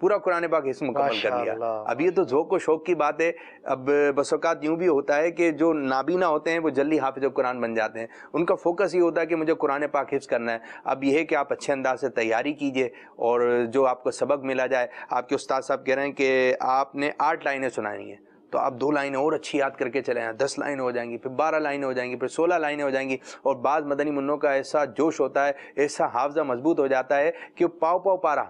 پورا قرآن پاک حفظ مکمل کر لیا. اب یہ تو ذوق و شوق کی بات ہے. اب بس اوقات یوں بھی ہوتا ہے کہ جو نابینا ہوتے ہیں وہ جلدی حافظ قرآن بن جاتے ہیں, ان کا فوکس یہ ہوتا ہے کہ مجھے قرآن پاک حفظ کرنا ہے. اب یہ ہے کہ آپ اچھے انداز سے تیاری کیجئے اور جو آپ کو سبق ملا جائے. آپ کے استاد صاحب کہہ رہے ہیں کہ آپ نے 8 لائنیں سنانی ہیں, تو آپ 2 لائنیں اور اچھی یاد کر کے چلے ہیں, 10 لائنیں ہو جائیں گی, پھر 12 لائنیں ہو جائیں گی, پھر 16 لائنیں ہو جائیں گی. اور بعض مدنی منوں کا ایسا جوش ہوتا ہے, ایسا حافظہ مضبوط ہو جاتا ہے کہ وہ پاؤ پارا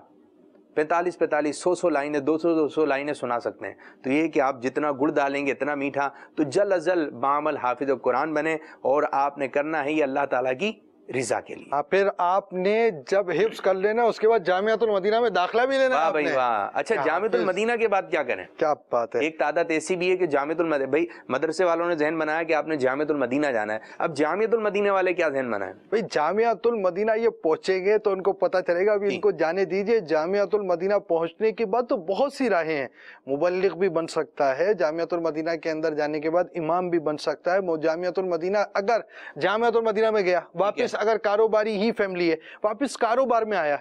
45 100 لائنیں 200 لائنیں سنا سکتے ہیں. تو یہ کہ آپ جتنا گڑ ڈالیں گے اتنا میٹھا, تو جل ازل بعمل حافظ قرآن بنے. اور آپ نے کرنا ہے یہ اللہ تعالیٰ کی رضا کے لیے. پھر آپ نے جب حفظ کر لینا اس کے بعد جامعۃ المدینہ میں داخلہ بھی لینا. واہ بھائی واہ. اچھا جامعۃ المدینہ کے بعد کیا کریں؟ کیا بات ہے. ایک تعداد ایسی بھی ہے کہ جامعۃ المدینہ, بھائی مدرسے والوں نے ذہن بنایا کہ آپ نے جامعۃ المدینہ جانا ہے. اب جامعۃ المدینہ والے کیا ذہن بنائیں؟ بھائی جامعۃ المدینہ یہ پہنچیں گے تو ان کو پتہ چلے گا. ابھی ان کو جانے دیجئے. جامعۃ المدینہ پہنچنے کے بعد تو بہت سی راہیں ہیں. مبلغ بھی بن سکتا ہے جامعۃ المدینہ کے اندر جانے کے بعد, امام بھی بن سکتا ہے. جامعۃ المدینہ اگر جامعۃ المدینہ میں گیا, واپس اگر کاروباری ہی فیملی ہے, واپس کاروبار میں آیا,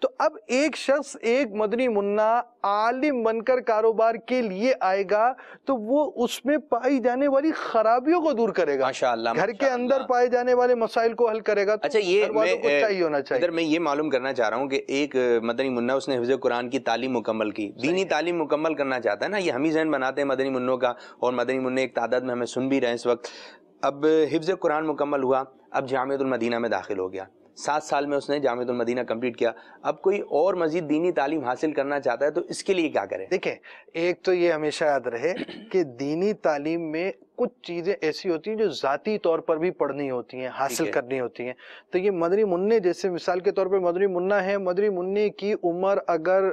تو اب ایک شخص ایک مدنی منا عالم بن کر کاروبار کے لیے آئے گا تو وہ اس میں پائی جانے والی خرابیوں کو دور کرے گا. ماشاءاللہ. گھر کے اندر پائے جانے والے مسائل کو حل کرے گا. اچھا یہ چاہیے ہونا چاہیے. ادھر میں یہ معلوم کرنا چاہ رہا ہوں کہ ایک مدنی منا اس نے حفظ قرآن کی تعلیم مکمل کی, دینی تعلیم مکمل کرنا چاہتا ہے نا. یہ ہم ہی ذہن بناتے ہیں مدنی منوں کا, اور مدنی منع ایک تعداد میں ہمیں سن بھی رہے ہیں اس وقت. اب حفظ قرآن مکمل ہوا, اب جامعۃ المدینہ میں داخل ہو گیا, 7 سال میں اس نے جامعۃ المدینہ کمپلیٹ کیا. اب کوئی اور مزید دینی تعلیم حاصل کرنا چاہتا ہے تو اس کے لیے کیا کرے؟ دیکھیں, ایک تو یہ ہمیشہ یاد رہے کہ دینی تعلیم میں کچھ چیزیں ایسی ہوتی ہیں جو ذاتی طور پر بھی پڑھنی ہوتی ہیں, حاصل کرنی ہوتی ہیں. تو یہ مدنی منع, جیسے مثال کے طور پہ مدنی منا ہے, مدنی منع کی عمر اگر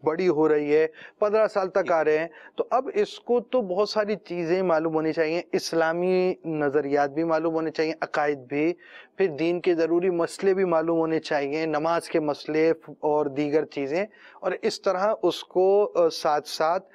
بڑی ہو رہی ہے, 15 سال تک آ رہے ہیں, تو اب اس کو تو بہت ساری چیزیں معلوم ہونی چاہیے. اسلامی نظریات بھی معلوم ہونے چاہیے, عقائد بھی, پھر دین کے ضروری مسئلے بھی معلوم ہونے چاہیے, نماز کے مسئلے اور دیگر چیزیں. اور اس طرح اس کو ساتھ ساتھ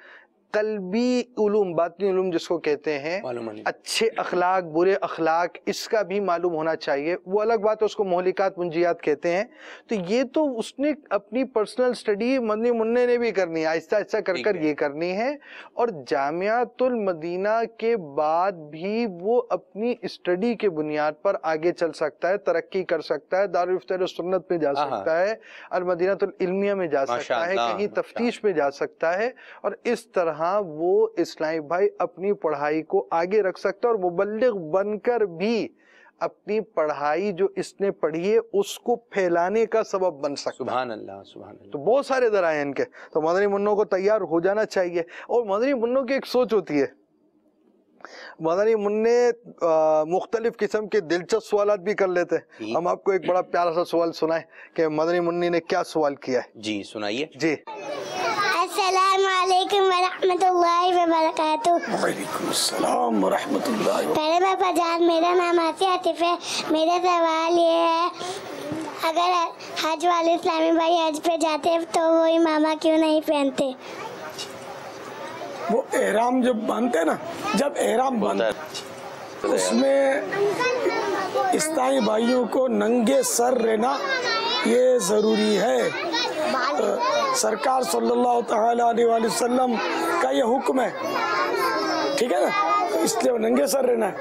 قلبی علوم, باطنی علوم جس کو کہتے ہیں, اچھے اخلاق برے اخلاق, اس کا بھی معلوم ہونا چاہیے. وہ الگ بات ہے, اس کو مہلکات منجیات کہتے ہیں. تو یہ تو اس نے اپنی پرسنل سٹڈی مدنی منع نے بھی کرنی ہے, آہستہ آہستہ کر یہ کرنی ہے. اور جامعۃ المدینہ کے بعد بھی وہ اپنی سٹڈی کے بنیاد پر آگے چل سکتا ہے, ترقی کر سکتا ہے, دارالفتہ سنت میں جا سکتا ہے, المدینہ العلمیہ میں جا سکتا ہے, کہیں تفتیش میں جا سکتا ہے. اور اس طرح وہ اسلامی بھائی اپنی پڑھائی کو آگے رکھ سکتا ہے, اور مبلغ بن کر بھی اپنی پڑھائی جو اس نے پڑھی ہے اس کو پھیلانے کا سبب بن سکتا ہے. سبحان اللہ سبحان اللہ. تو بہت سارے ذرائع ان کے, تو مدنی منوں کو تیار ہو جانا چاہیے. اور مدنی منوں کی ایک سوچ ہوتی ہے, مدنی منع مختلف قسم کے دلچسپ سوالات بھی کر لیتے ہیں. ہم آپ کو ایک بڑا پیارا سا سوال سنائیں کہ مدنی منع نے کیا سوال کیا ہے. جی سنائیے. جی. السلام علیکم ورحمۃ اللہ وبرکاتہ. وعلیکم السلام ورحمۃ اللہ. پہلے باپا جان, میرا نام آصیہ عاطف ہے. میرا سوال یہ ہے, اگر حج والے اسلامی بھائی حج پہ جاتے تو وہ امامہ کیوں نہیں پہنتے؟ وہ احرام جب باندھتے نا, جب احرام باندھتے اس میں اسلامی بھائیوں کو ننگے سر رہنا یہ ضروری ہے. سرکار صلی اللہ تعالی علیہ وآلہ وسلم کا یہ حکم ہے, ٹھیک ہے نا, اس لیے وہ ننگے سر رہنا ہے.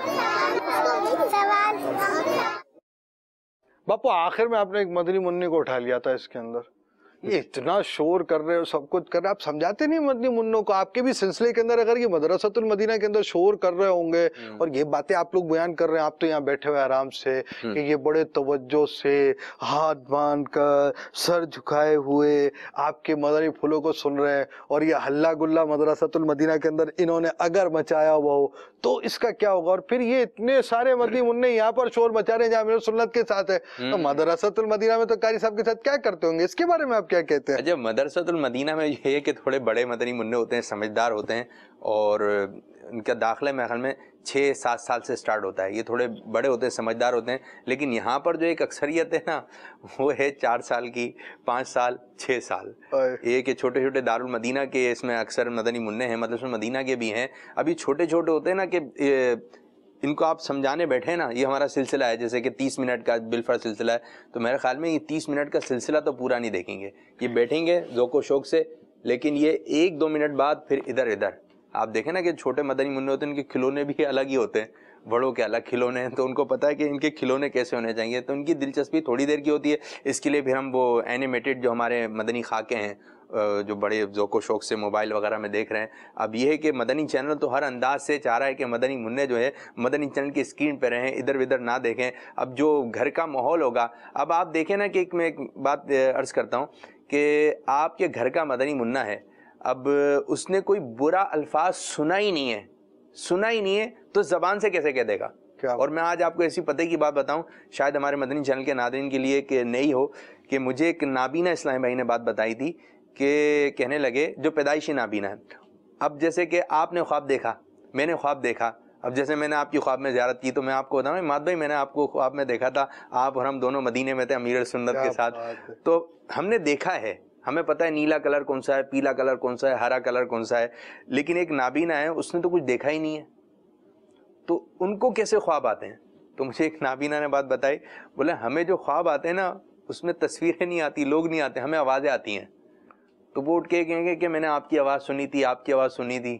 باپو آخر میں آپ نے ایک مدنی منع کو اٹھا لیا تھا اس کے اندر, یہ اتنا شور کر رہے ہو, سب کچھ کر رہے, آپ سمجھاتے نہیں مدنی منوں کو. آپ کے بھی سلسلے کے اندر اگر یہ مدرسۃ المدینہ کے اندر شور کر رہے ہوں گے اور یہ باتیں آپ لوگ بیان کر رہے ہیں, آپ تو یہاں بیٹھے ہوئے آرام سے کہ یہ بڑے توجہ سے ہاتھ باندھ کر سر جھکائے ہوئے آپ کے مدنی پھولوں کو سن رہے ہیں, اور یہ ہلا گلا مدرسۃ المدینہ کے اندر انہوں نے اگر مچایا ہوا ہو تو اس کا کیا ہوگا. اور پھر یہ اتنے سارے مدنی منع یہاں پر شور مچا رہے ہیں جہاں میرے سنت کے ساتھ ہے, تو مدرسۃ المدینہ میں تو قاری صاحب کے ساتھ کیا کرتے ہوں گے, اس کے بارے میں آپ کیا کہتے ہیں؟ جب مدرسۃ المدینہ میں یہ ہے کہ تھوڑے بڑے مدنی منع ہوتے ہیں, سمجھدار ہوتے ہیں, اور ان کا داخلہ میرے خیال میں 6-7 سال سے سٹارٹ ہوتا ہے. یہ تھوڑے بڑے ہوتے ہیں, سمجھدار ہوتے ہیں. لیکن یہاں پر جو ایک اکثریت ہے نا, وہ ہے 4 سال کی, 5 سال, 6 سال. یہ کہ چھوٹے چھوٹے دارالمدینہ کے اس میں اکثر مدنی منع ہیں, مدرسۃ المدینہ کے بھی ہیں. ابھی چھوٹے چھوٹے ہوتے ہیں نا کہ ان کو آپ سمجھانے بیٹھے نا, یہ ہمارا سلسلہ ہے جیسے کہ 30 منٹ کا بالفرض سلسلہ ہے, تو میرے خیال میں یہ 30 منٹ کا سلسلہ تو پورا نہیں دیکھیں گے. یہ بیٹھیں گے ذوق و شوق سے, لیکن یہ 1-2 منٹ بعد پھر ادھر ادھر. آپ دیکھیں نا کہ چھوٹے مدنی منع ہوتے ہیں ان کے کھلونے بھی الگ ہی ہوتے ہیں, بڑوں کے الگ کھلونے ہیں, تو ان کو پتہ ہے کہ ان کے کھلونے کیسے ہونے چاہیے, تو ان کی دلچسپی تھوڑی دیر کی ہوتی ہے. اس کے لیے پھر ہم وہ اینیمیٹڈ جو ہمارے مدنی خاکے ہیں جو بڑے ذوق و شوق سے موبائل وغیرہ میں دیکھ رہے ہیں. اب یہ ہے کہ مدنی چینل تو ہر انداز سے چاہ رہا ہے کہ مدنی منع جو ہے مدنی چینل کی اسکرین پہ رہیں, ادھر ادھر نہ دیکھیں. اب جو گھر کا ماحول ہوگا, اب آپ دیکھیں نا کہ میں ایک بات عرض کرتا ہوں کہ آپ کے گھر کا مدنی منع ہے, اب اس نے کوئی برا الفاظ سنا ہی نہیں ہے تو زبان سے کیسے کہہ دے گا. اور میں آج آپ کو ایسی پتہ کی بات بتاؤں, شاید ہمارے مدنی چینل کے ناظرین کے لیے کہ نہیں ہو, کہ مجھے ایک نابینا اسلامی بھائی نے بات بتائی تھی کہ کہنے لگے جو پیدائشی نابینا ہے, اب جیسے کہ آپ نے خواب دیکھا, میں نے خواب دیکھا, اب جیسے میں نے آپ کی خواب میں زیارت کی تو میں آپ کو بتاؤں ماد بھائی میں نے آپ کو خواب میں دیکھا تھا, آپ اور ہم دونوں مدینے میں تھے امیر سنت کے ساتھ, تو ہم نے دیکھا ہے, ہمیں پتہ ہے نیلا کلر کون سا ہے, پیلا کلر کون سا ہے, ہرا کلر کون سا ہے. لیکن ایک نابینا ہے, اس نے تو کچھ دیکھا ہی نہیں ہے, تو ان کو کیسے خواب آتے ہیں. تو مجھے ایک نابینا نے بات بتائی, بولے ہمیں جو خواب آتے ہیں نا اس میں تصویریں نہیں آتی, لوگ نہیں آتے, ہمیں آوازیں آتی ہیں. تو وہ اٹھ کے کہیں گے کہ میں نے آپ کی آواز سنی تھی, آپ کی آواز سنی تھی,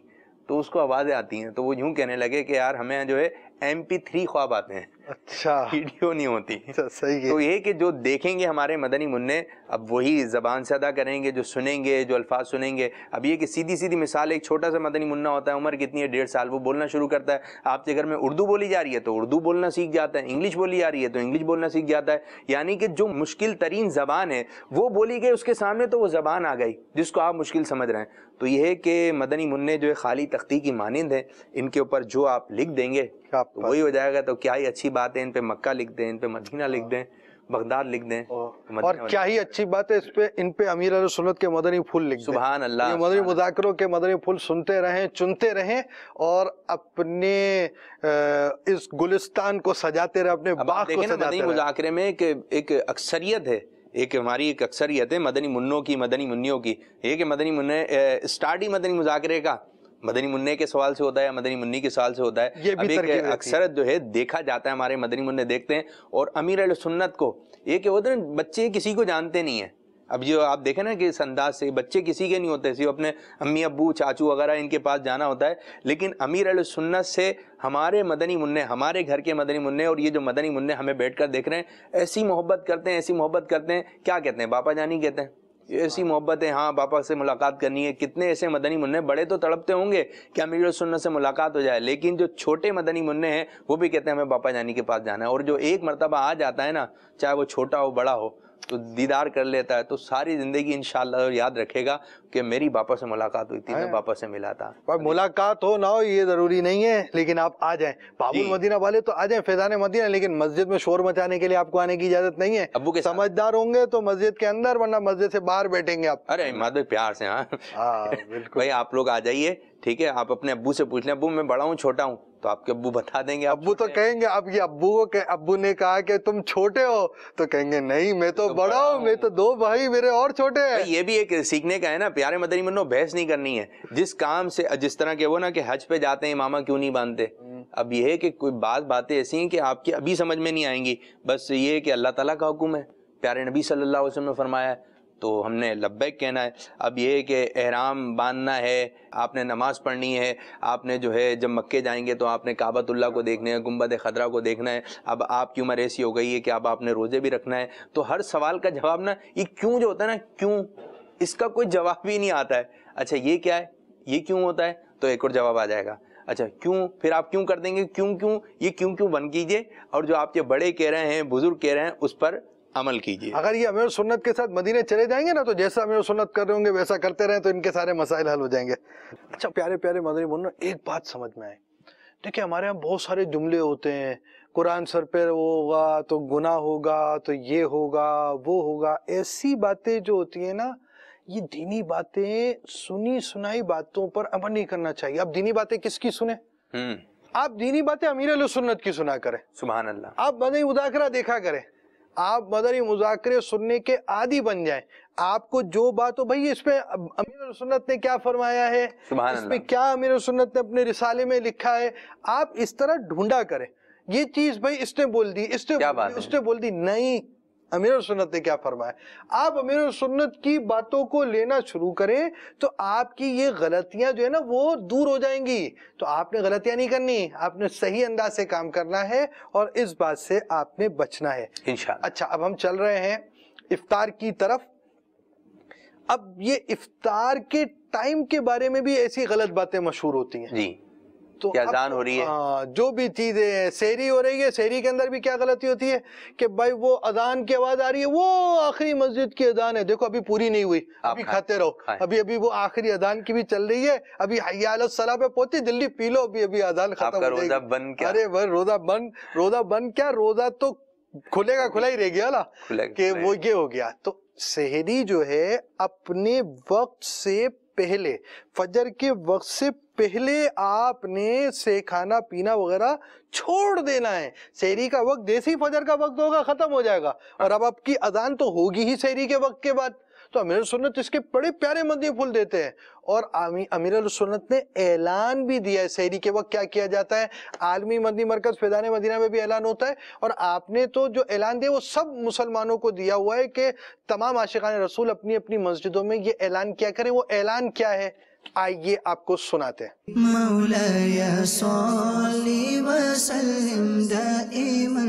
تو اس کو آوازیں آتی ہیں. تو وہ یوں کہنے لگے کہ یار ہمیں جو ہے MP3 خواب آتے ہیں, اچھا ویڈیو نہیں ہوتی. تو یہ کہ جو دیکھیں گے ہمارے مدنی منع, اب وہی زبان سے ادا کریں گے, جو سنیں گے, جو الفاظ سنیں گے. اب یہ کہ سیدھی مثال, ایک چھوٹا سا مدنی منع ہوتا ہے, عمر کتنی ہے 1.5 سال, وہ بولنا شروع کرتا ہے, آپ کے گھر میں اردو بولی جا رہی ہے تو اردو بولنا سیکھ جاتا ہے, انگلش بولی جا رہی ہے تو انگلش بولنا سیکھ جاتا ہے. یعنی کہ جو مشکل ترین زبان ہے وہ بولی گئی اس کے سامنے تو وہ زبان آ گئی جس کو آپ مشکل سمجھ رہے ہیں. تو یہ ہے کہ مدنی منع جو ہے خالی تختی کی مانند ہے, ان کے اوپر جو آپ لکھ دیں گے تو وہی ہو جائے گا. تو کیا ہی اچھی بات ہے, ان پہ مکہ لکھ دیں, ان پہ مدینہ لکھ دیں, بغداد لکھ دیں, اور کیا ہی اچھی بات ہے ان پہ امیر اہل سنت کے مدنی پھول لکھ دیں. سبحان اللہ. مدنی مذاکروں کے مدنی پھول سنتے رہیں, چنتے رہیں, اور اپنے اس گلستان کو سجاتے رہیں, اپنے باغ کو سجاتے رہیں. مدنی مذاکرے میں ایک اکثریت ہے, ہماری ایک اکثریت ہے مدنی منوں کی, مدنی منیوں کی. یہ کہ مدنی منع اسٹارٹ ہی مدنی مذاکرے کا مدنی منع کے سوال سے ہوتا ہے, مدنی منی کے سوال سے ہوتا ہے. یہ بھی اکثرت جو ہے دیکھا جاتا ہے, ہمارے مدنی منع دیکھتے ہیں. اور امیر اہل سنت کو یہ کہ ہوتا ہے بچے کسی کو جانتے نہیں ہیں. اب جو آپ دیکھیں نا کہ اس انداز سے بچے کسی کے نہیں ہوتے, صرف اپنے امی ابو چاچو وغیرہ ان کے پاس جانا ہوتا ہے. لیکن امیر اہل سنت سے ہمارے مدنی منع, ہمارے گھر کے مدنی منع, اور یہ جو مدنی منع ہمیں بیٹھ کر دیکھ رہے ہیں, ایسی محبت کرتے ہیں, ایسی محبت کرتے ہیں, کیا کہتے ہیں, باپا جانی کہتے ہیں, ایسی محبت ہے. ہاں باپا سے ملاقات کرنی ہے. کتنے ایسے مدنی منع, بڑے تو تڑپتے ہوں گے کہ امیر سنت سے ملاقات ہو جائے, لیکن جو چھوٹے مدنی منع ہیں وہ بھی کہتے ہیں ہمیں باپا جانی کے پاس جانا ہے. اور جو ایک مرتبہ آ جاتا ہے نا, چاہے وہ چھوٹا ہو بڑا ہو, تو دیدار کر لیتا ہے, تو ساری زندگی انشاءاللہ یاد رکھے گا کہ میری باپا سے ملاقات ہوئی تھی, میں باپا سے ملا تھا. ملاقات ہو نہ ہو یہ ضروری نہیں ہے, لیکن آپ آ جائیں. باب المدینہ والے تو آ جائیں فیضان مدینہ, لیکن مسجد میں شور مچانے کے لیے آپ کو آنے کی اجازت نہیں ہے. ابو کے سمجھدار ہوں گے تو مسجد کے اندر, ورنہ مسجد سے باہر بیٹھیں گے آپ. ارے مادر پیار سے. ہاں بالکل بھائی, آپ لوگ آ جائیے, ٹھیک ہے. آپ اپنے ابو سے پوچھ لیں, ابو میں بڑا ہوں چھوٹا ہوں, تو آپ کے ابو بتا دیں گے. ابو تو کہیں گے, اب یہ ابو نے کہا کہ تم چھوٹے ہو, تو کہیں گے نہیں میں تو بڑا ہوں, میں تو 2 بھائی میرے اور چھوٹے ہیں. یہ بھی ایک سیکھنے کا ہے نا پیارے مدنی منوں, بحث نہیں کرنی ہے. جس کام سے, جس طرح کہ وہ نا کہ حج پہ جاتے ہیں امامہ کیوں نہیں باندھتے, اب یہ ہے کہ کوئی بعض باتیں ایسی ہیں کہ آپ کی ابھی سمجھ میں نہیں آئیں گی, بس یہ ہے کہ اللہ تعالیٰ کا حکم ہے, پیارے نبی صلی اللہ علیہ وسلم نے فرمایا ہے, تو ہم نے لبیک کہنا ہے. اب یہ ہے کہ احرام باندھنا ہے, آپ نے نماز پڑھنی ہے, آپ نے جو ہے جب مکے جائیں گے تو آپ نے کعبۃ اللہ کو دیکھنا ہے, گنبد خضرا کو دیکھنا ہے. اب آپ کی عمر ایسی ہو گئی ہے کہ اب آپ نے روزے بھی رکھنا ہے. تو ہر سوال کا جواب نا, یہ کیوں جو ہوتا ہے نا, کیوں, اس کا کوئی جواب بھی نہیں آتا ہے. اچھا یہ کیا ہے, یہ کیوں ہوتا ہے, تو ایک اور جواب آ جائے گا. اچھا کیوں, پھر آپ کیوں کر دیں گے, کیوں, یہ کیوں بند کیجئے, اور جو آپ کے بڑے کہہ رہے ہیں, بزرگ کہہ رہے ہیں, اس پر عمل کیجئے. اگر یہ امیر سنت کے ساتھ مدینے چلے جائیں گے نا, تو جیسا امیر سنت کر رہے ہوں گے ویسا کرتے رہیں, تو ان کے سارے مسائل حل ہو جائیں گے. اچھا پیارے پیارے مدنی منوں, ایک بات سمجھ میں آئے. دیکھیں ہمارے یہاں بہت سارے جملے ہوتے ہیں, قرآن سر پہ ہوگا تو گناہ ہوگا, تو یہ ہوگا وہ ہوگا. ایسی باتیں جو ہوتی ہیں نا, یہ دینی باتیں, سنی سنائی باتوں پر عمل نہیں کرنا چاہیے. اب دینی باتیں کس کی سنیں, آپ دینی باتیں امیر اہل سنت کی سنا کریں. سبحان اللہ. آپ مدنی مذاکرہ دیکھا کریں, آپ مدنی مذاکرے سننے کے عادی بن جائیں. آپ کو جو بات ہو, بھائی اس پہ امیر اہل سنت نے کیا فرمایا ہے, اس پہ کیا امیر اہل سنت نے اپنے رسالے میں لکھا ہے, آپ اس طرح ڈھونڈا کریں. یہ چیز بھائی اس نے بول دی, اس نے بول دی, نہیں, امیر سنت نے کیا فرمایا. آپ امیر سنت کی باتوں کو لینا شروع کریں تو آپ کی یہ غلطیاں جو ہے نا وہ دور ہو جائیں گی. تو آپ نے غلطیاں نہیں کرنی, آپ نے صحیح انداز سے کام کرنا ہے اور اس بات سے آپ نے بچنا ہے انشاءاللہ. اچھا, اب ہم چل رہے ہیں افطار کی طرف. اب یہ افطار کے ٹائم کے بارے میں بھی ایسی غلط باتیں مشہور ہوتی ہیں جی, تو کیا اذان ہو رہی ہے, جو بھی چیزیں, سحری ہو رہی ہے, سحری کے اندر بھی کیا غلطی ہوتی ہے کہ بھائی وہ اذان کی آواز آ رہی ہے, وہ آخری مسجد کی اذان ہے, دیکھو ابھی پوری نہیں ہوئی, ابھی کھاتے رہو, ابھی وہ آخری اذان کی بھی چل رہی ہے, ابھی حی علی الصلاۃ پہ پہنچی, جلدی پی لو, ابھی اذان ختم ہو جائے گی. ارے بھائی روزہ بند کیا, روزہ تو کھلے گا کھلا ہی رہ گیا نا کہ وہ یہ ہو گیا. تو سحری جو ہے اپنے وقت سے پہلے, فجر کے وقت سے پہلے آپ نے سے کھانا پینا وغیرہ چھوڑ دینا ہے. سحری کا وقت جیسے ہی فجر کا وقت ہوگا ختم ہو جائے گا, اور اب آپ کی اذان تو ہوگی ہی سحری کے وقت کے بعد. تو امیر سنت اس کے بڑے پیارے مدنی پھول دیتے ہیں, اور امیر سنت نے اعلان بھی دیا ہے سحری کے وقت کیا کیا جاتا ہے. عالمی مدنی مرکز فیضان مدینہ میں بھی اعلان ہوتا ہے, اور آپ نے تو جو اعلان دیا وہ سب مسلمانوں کو دیا ہوا ہے کہ تمام عاشقان رسول اپنی اپنی مسجدوں میں یہ اعلان کیا کریں. وہ اعلان کیا ہے, آئیے آپ کو سناتے ہیں. مولاي صل وسلم دائما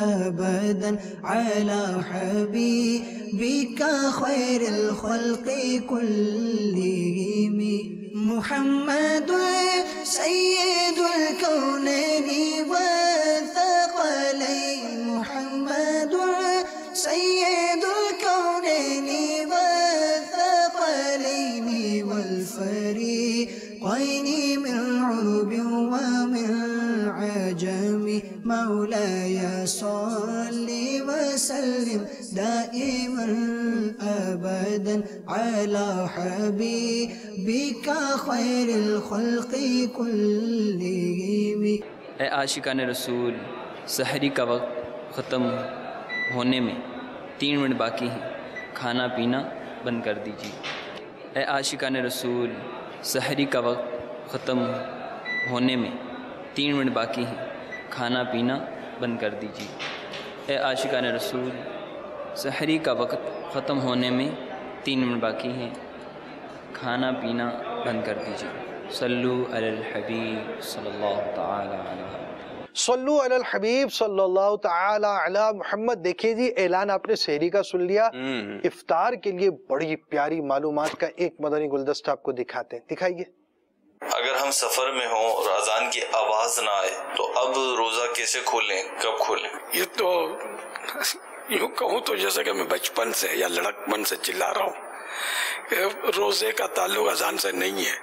ابدا على حبيبك خير الخلق كلهم محمد سيد الكونين والثقلين محمد سيد الكونين والثقلين والفريقين من عرب ومن عجم مولاي صل وسلم دائما ابدا على حبيبك خير الخلق كلهم. اے عاشقان رسول, سحری کا وقت ختم ہونے میں 3 منٹ باقی ہیں, کھانا پینا بند کر دیجیے. اے عاشقان رسول, سحری کا وقت ختم ہونے میں 3 منٹ باقی ہیں, کھانا پینا بند کر دیجیے. اے عاشقان رسول, سحری کا وقت ختم ہونے میں 3 منٹ باقی ہیں, کھانا پینا بند کر دیجیے. صلو علی الحبیب صلی اللہ تعالی علیہ وسلم. صلو علی الحبیب صلی اللہ تعالی علی محمد. دیکھیے جی, اعلان آپ نے سحری کا سن لیا. افطار کے لیے بڑی پیاری معلومات کا ایک مدنی گلدستہ آپ کو دکھاتے ہیں, دکھائیے. اگر ہم سفر میں ہوں اور اذان کی آواز نہ آئے تو اب روزہ کیسے کھولیں, کب کھولیں؟ یہ تو یوں کہوں تو جیسے کہ میں بچپن سے یا لڑکپن سے چلا رہا ہوں کہ روزے کا تعلق اذان سے نہیں ہے.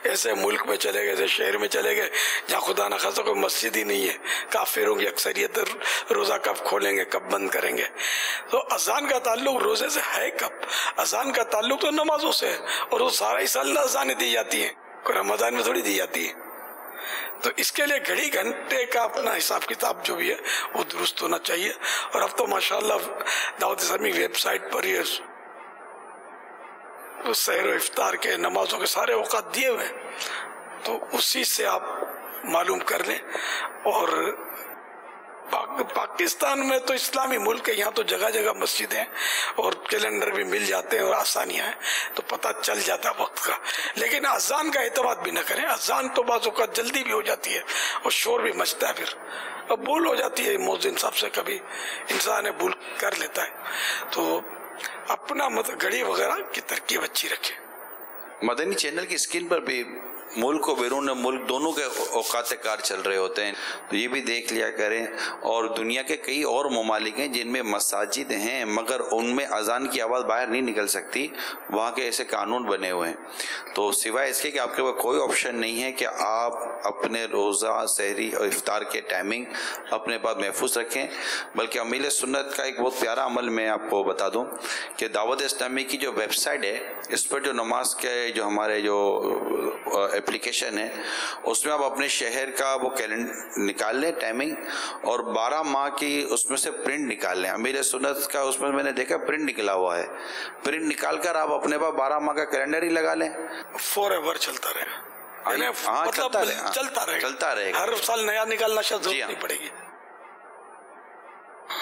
ایسے ملک میں چلے گئے, ایسے شہر میں چلے گئے جہاں خدا نہ خاصا کوئی مسجد ہی نہیں ہے, کافروں کی اکثریت روزہ کب کھولیں گے, کب بند کریں گے. تو اذان کا تعلق روزے سے ہے کب؟ اذان کا تعلق تو نمازوں سے ہے, اور وہ سارا ہی سال اذانیں دی جاتی ہیں, کوئی رمضان میں تھوڑی دی جاتی ہے. تو اس کے لیے گھڑی گھنٹے کا اپنا حساب کتاب جو بھی ہے وہ درست ہونا چاہیے. اور اب تو ماشاءاللہ دعوت اسلامی ویب سائٹ پر یہ سحر و افطار کے نمازوں کے سارے اوقات دیے ہوئے ہیں, تو اسی سے آپ معلوم کر لیں. اور پاکستان میں تو اسلامی ملک ہے, یہاں تو جگہ جگہ مسجدیں اور کیلنڈر بھی مل جاتے ہیں اور آسانیاں ہیں, تو پتہ چل جاتا ہے وقت کا. لیکن اذان کا اعتماد بھی نہ کریں, اذان تو بعض اوقات جلدی بھی ہو جاتی ہے اور شور بھی مچتا ہے, پھر اب بھول ہو جاتی ہے مؤذن صاحب سے, کبھی انسان بھول کر لیتا ہے. تو اپنا گھڑی وغیرہ کی ترکیب اچھی رکھیں. مدنی چینل کی اسکرین پر بھی ملک و بیرون ملک دونوں کے اوقات کار چل رہے ہوتے ہیں, تو یہ بھی دیکھ لیا کریں. اور دنیا کے کئی اور ممالک ہیں جن میں مساجد ہیں مگر ان میں اذان کی آواز باہر نہیں نکل سکتی, وہاں کے ایسے قانون بنے ہوئے ہیں. تو سوائے اس کے کہ آپ کے پاس کوئی آپشن نہیں ہے کہ آپ اپنے روزہ, سحری اور افطار کے ٹائمنگ اپنے پاس محفوظ رکھیں, بلکہ امیل سنت کا ایک بہت پیارا عمل میں آپ کو بتا دوں کہ دعوت اسلامی کی جو ویب سائٹ ہے, اس پر جو نماز کے جو ہمارے جو اپلیکیشن ہے, اس میں آپ اپنے شہر کا وہ کیلنڈر نکال لیں ٹائمنگ, اور 12 ماہ کی اس میں سے پرنٹ نکال لیں. امیر سنت کا اس میں نے دیکھا پرنٹ نکلا ہوا ہے, پرنٹ نکال کر آپ اپنے پاس 12 ماہ کا کیلنڈر ہی لگا لیں, فور ایور چلتا رہے گا. چلتا رہے گا, ہر سال نیا نکالنا شاید ضرورت نہیں پڑے گی.